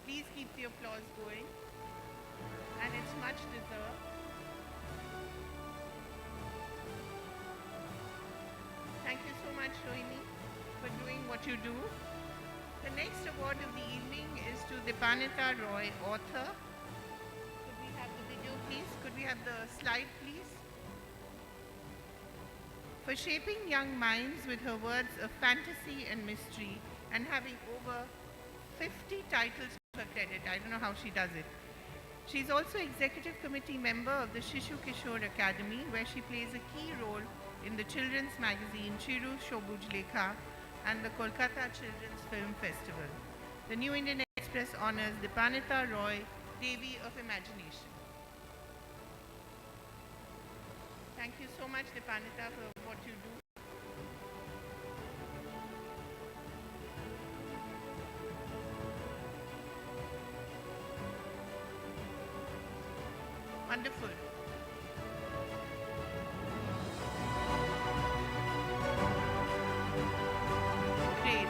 please keep the applause going. And it's much deserved. Thank you so much, Rohini, for doing what you do. The next award of the evening is to Dipanita Roy, author. Could we have the video, please? Could we have the slide, please? For shaping young minds with her words of fantasy and mystery and having over 50 titles to her credit. I don't know how she does it. She's also executive committee member of the Shishu Kishore Academy, where she plays a key role in the children's magazine Chiru Shobuj Lekha and the Kolkata Children's Film Festival. The New Indian Express honors Dipanita Roy, Devi of Imagination. Thank you so much, Dipanita, for what you do. Wonderful. Great.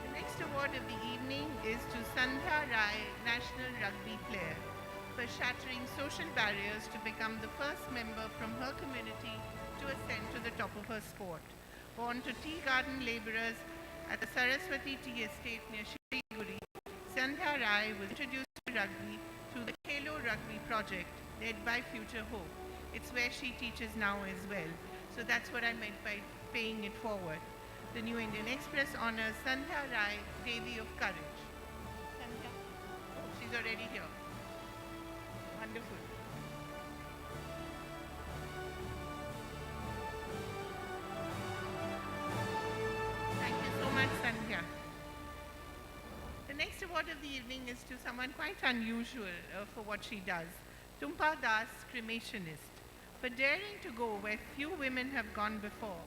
The next award of the evening is to Sandhya Rai, national rugby player, for shattering social barriers to become the first member from her community to ascend to the top of her sport. Born to tea garden labourers at the Saraswati Tea Estate near Shiliguri, Sandhya Rai was introduced to rugby through the Khelo Rugby project led by Future Hope. It's where she teaches now as well. So that's what I meant by paying it forward. The New Indian Express honors Sandhya Rai, Devi of Courage. Sandhya? Oh, she's already here. Wonderful. Thank you so much, Sandhya. The next award of the evening is to someone quite unusual for what she does. Das, cremationist, for daring to go where few women have gone before.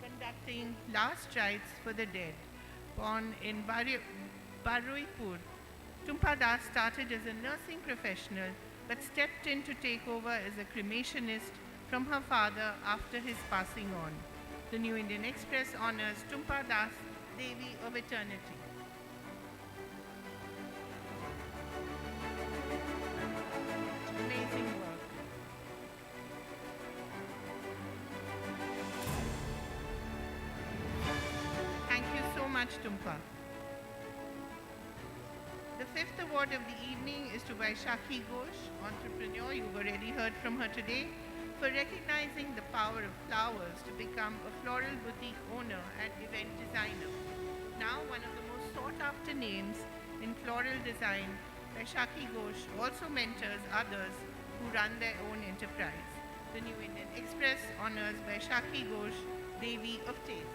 conducting last rites for the dead. Born in Baruipur, Tumpa Das started as a nursing professional but stepped in to take over as a cremationist from her father after his passing on. The New Indian Express honors Tumpa Das, Devi of Eternity. Amazing work. Thank you so much, Tumpa. The fifth award of the evening is to Vaishakhi Ghosh, entrepreneur. You've already heard from her today, for recognizing the power of flowers to become a floral boutique owner and event designer. Now one of the most sought after names in floral design, Vaishakhi Ghosh also mentors others who run their own enterprise. The New Indian Express honors Vaishakhi Ghosh, Devi of Taste.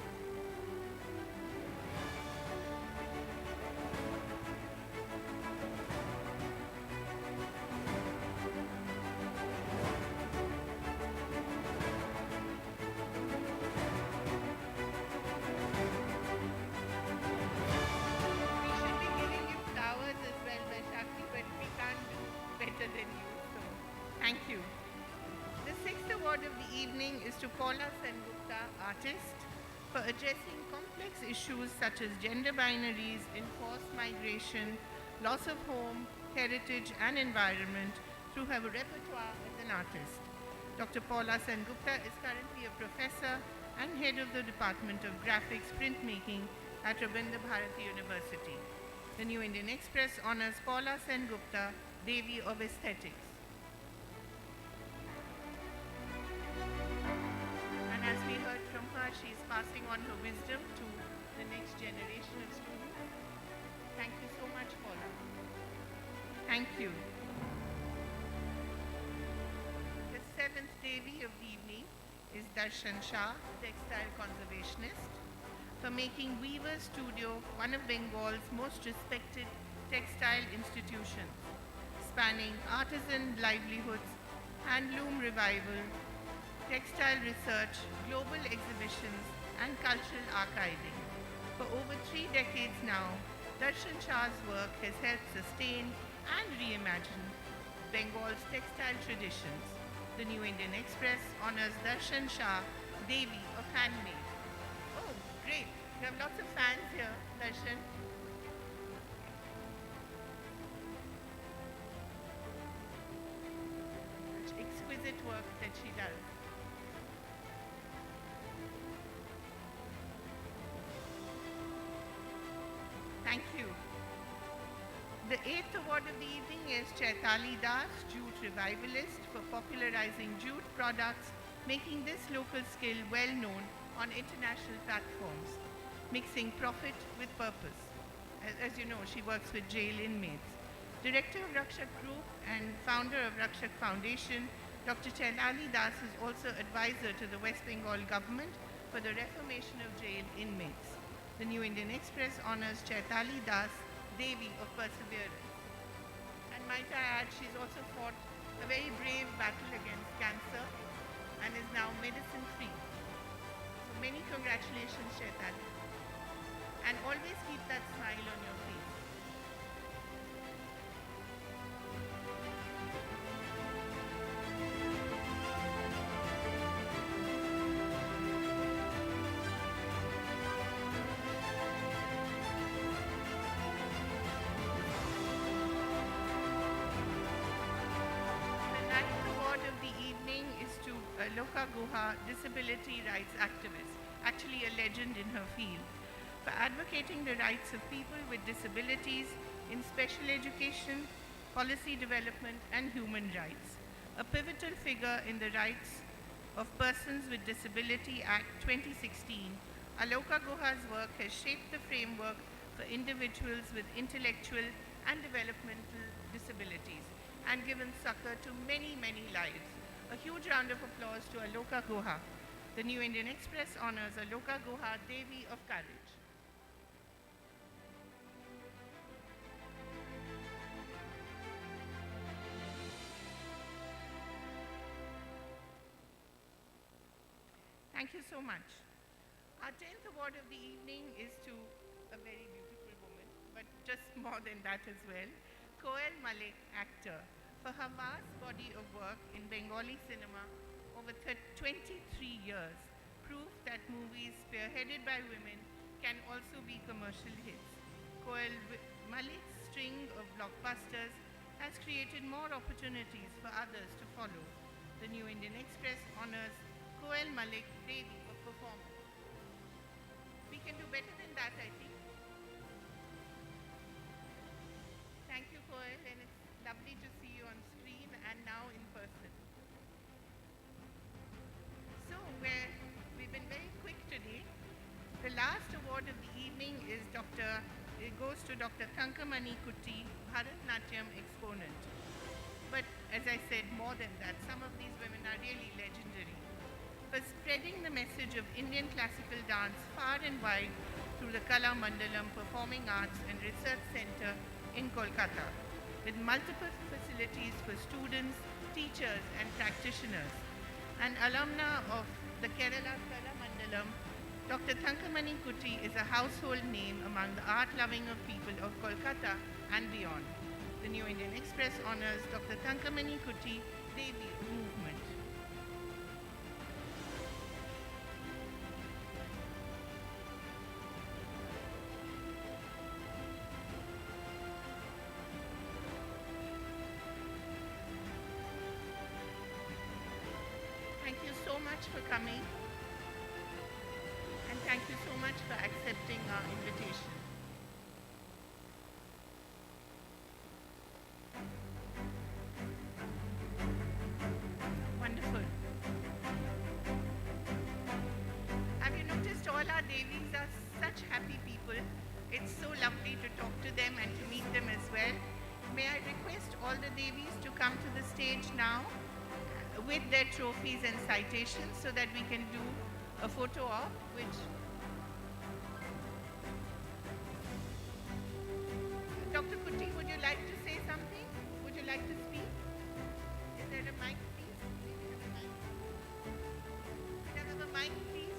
We should be giving you flowers as well, Vaishakhi, but we can't do better than you, so thank you. The sixth award of the evening is to Paula Sengupta, artist, for addressing complex issues such as gender binaries, enforced migration, loss of home, heritage and environment through her repertoire as an artist. Dr. Paula Sengupta is currently a professor and head of the Department of Graphics Printmaking at Rabindra Bharati University. The New Indian Express honors Paula Sengupta, Devi of Aesthetics. And as we heard from her, she is passing on her wisdom to the next generation of students. Thank you so much, Paula. Thank you. The seventh Devi of the evening is Darshan Shah, textile conservationist, for making Weaver Studio one of Bengal's most respected textile institutions, spanning artisan livelihoods, handloom revival, textile research, global exhibitions, and cultural archiving. For over 3 decades now, Darshan Shah's work has helped sustain and reimagine Bengal's textile traditions. The New Indian Express honors Darshan Shah, Devi of Handmade. Oh, great. You have lots of fans here, Darshan. Such exquisite work that she does. Thank you. The eighth award of the evening is Chaitali Das, jute revivalist, for popularizing jute products, making this local skill well known on international platforms, mixing profit with purpose. As you know, she works with jail inmates. Director of Rakshak Group and founder of Rakshak Foundation, Dr. Chaitali Das is also advisor to the West Bengal government for the reformation of jail inmates. The New Indian Express honors Chaitali Das, Devi of Perseverance. And might I add, she's also fought a very brave battle against cancer and is now medicine free. So many congratulations, Chaitali. And always keep that smile on your face. The ninth award of the evening is to Loka Guha, disability rights activist, actually a legend in her field, for advocating the rights of people with disabilities in special education, policy development, and human rights. A pivotal figure in the Rights of Persons with Disability Act 2016, Aloka Guha's work has shaped the framework for individuals with intellectual and developmental disabilities and given succor to many, many lives. A huge round of applause to Aloka Guha. The New Indian Express honors Aloka Guha, Devi of Courage. Thank you so much. Our 10th award of the evening is to a very beautiful woman, but just more than that as well, Koel Malik, actor, for her vast body of work in Bengali cinema over 23 years, proof that movies spearheaded by women can also be commercial hits. Koel Malik's string of blockbusters has created more opportunities for others to follow. The New Indian Express honors Koel Malik Devi for performance. We can do better than that, I think. Thank you, Koel, and it's lovely to see you on screen and now in person. So, we've been very quick today. The last award of the evening it goes to Dr. Thankamani Kutty, Bharatnatyam exponent. But as I said, more than that, some of these women are really legendary for spreading the message of Indian classical dance far and wide through the Kala Mandalam Performing Arts and Research Center in Kolkata, with multiple facilities for students, teachers and practitioners. An alumna of the Kerala Kala Mandalam, Dr. Thankamani Kutty is a household name among the art-loving people of Kolkata and beyond. The New Indian Express honors Dr. Thankamani Kutty Devi movement. Thank you so much for coming, and thank you so much for accepting our invitation. Wonderful. Have you noticed all our Devis are such happy people? It's so lovely to talk to them and to meet them as well. May I request all the Devis to come to the stage now with their trophies and citations so that we can do a photo op, which Dr. Kutty, would you like to say something? Would you like to speak? Is there a mic, please? Can I have a mic, please?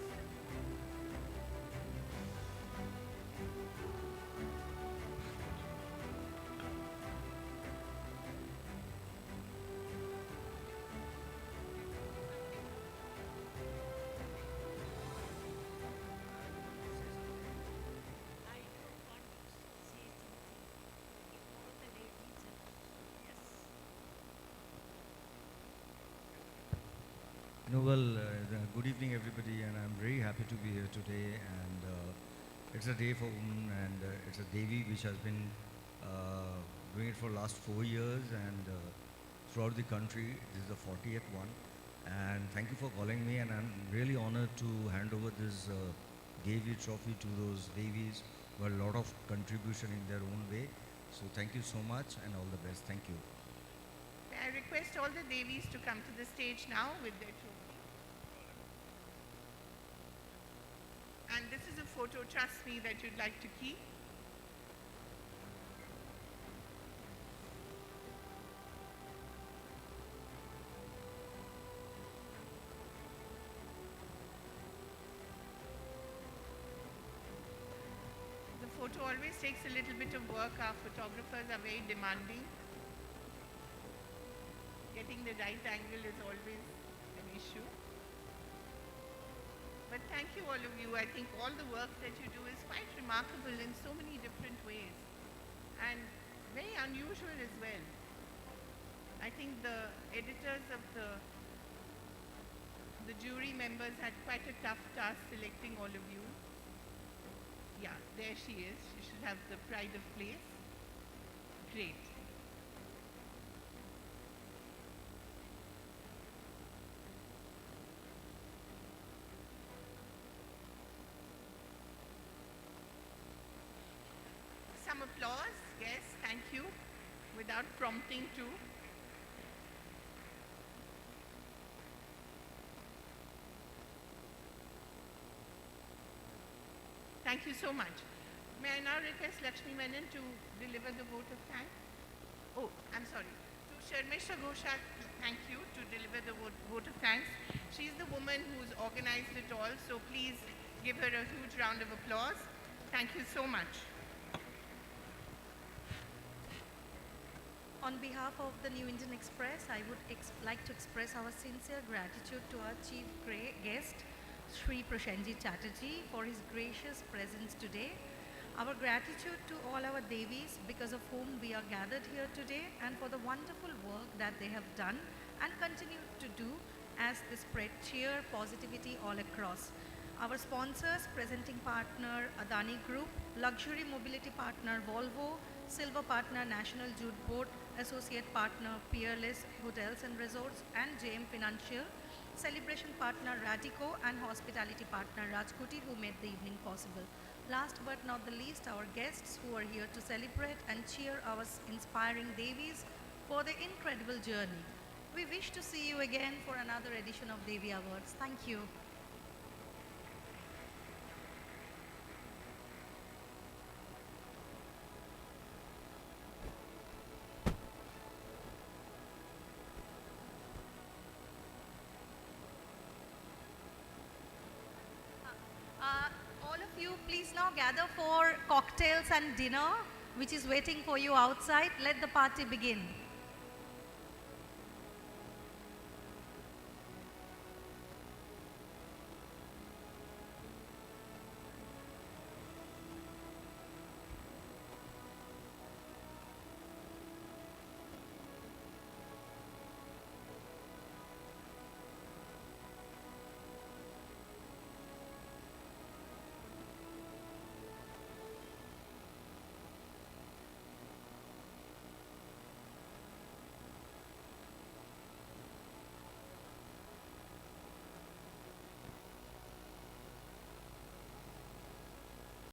Good evening, everybody, and I'm very happy to be here today. And it's a day for women, and it's a Devi which has been doing it for last 4 years, and throughout the country. This is the 40th one, and thank you for calling me. And I'm really honored to hand over this Devi trophy to those Devis who had a lot of contribution in their own way. So thank you so much, and all the best. Thank you. I request all the Devis to come to the stage now with their trophy. And this is a photo, trust me, that you'd like to keep. The photo always takes a little bit of work. Our photographers are very demanding. Getting the right angle is always an issue. But thank you, all of you. I think all the work that you do is quite remarkable in so many different ways, and very unusual as well. I think the editors of the jury members had quite a tough task selecting all of you. Yeah, there she is. She should have the pride of place. Great. Some applause, yes, thank you, without prompting to. Thank you so much. May I now request Lakshmi Menon to deliver the vote of thanks? Oh, I'm sorry. To Sharmesha Ghosha, thank you to deliver the vote of thanks. She's the woman who's organized it all, so please give her a huge round of applause. Thank you so much. On behalf of the New Indian Express, I would like to express our sincere gratitude to our chief guest, Sri Prashanjit Chatterjee, for his gracious presence today. Our gratitude to all our Devis, because of whom we are gathered here today, and for the wonderful work that they have done and continue to do as they spread cheer, positivity all across. Our sponsors, presenting partner Adani Group, luxury mobility partner Volvo, silver partner National Jute Board, associate partner Peerless Hotels and Resorts and JM Financial, celebration partner Radico, and hospitality partner Rajkoti, who made the evening possible. Last but not the least, our guests who are here to celebrate and cheer our inspiring Devis for their incredible journey. We wish to see you again for another edition of Devi Awards. Thank you. All of you, please now gather for cocktails and dinner, which is waiting for you outside. Let the party begin.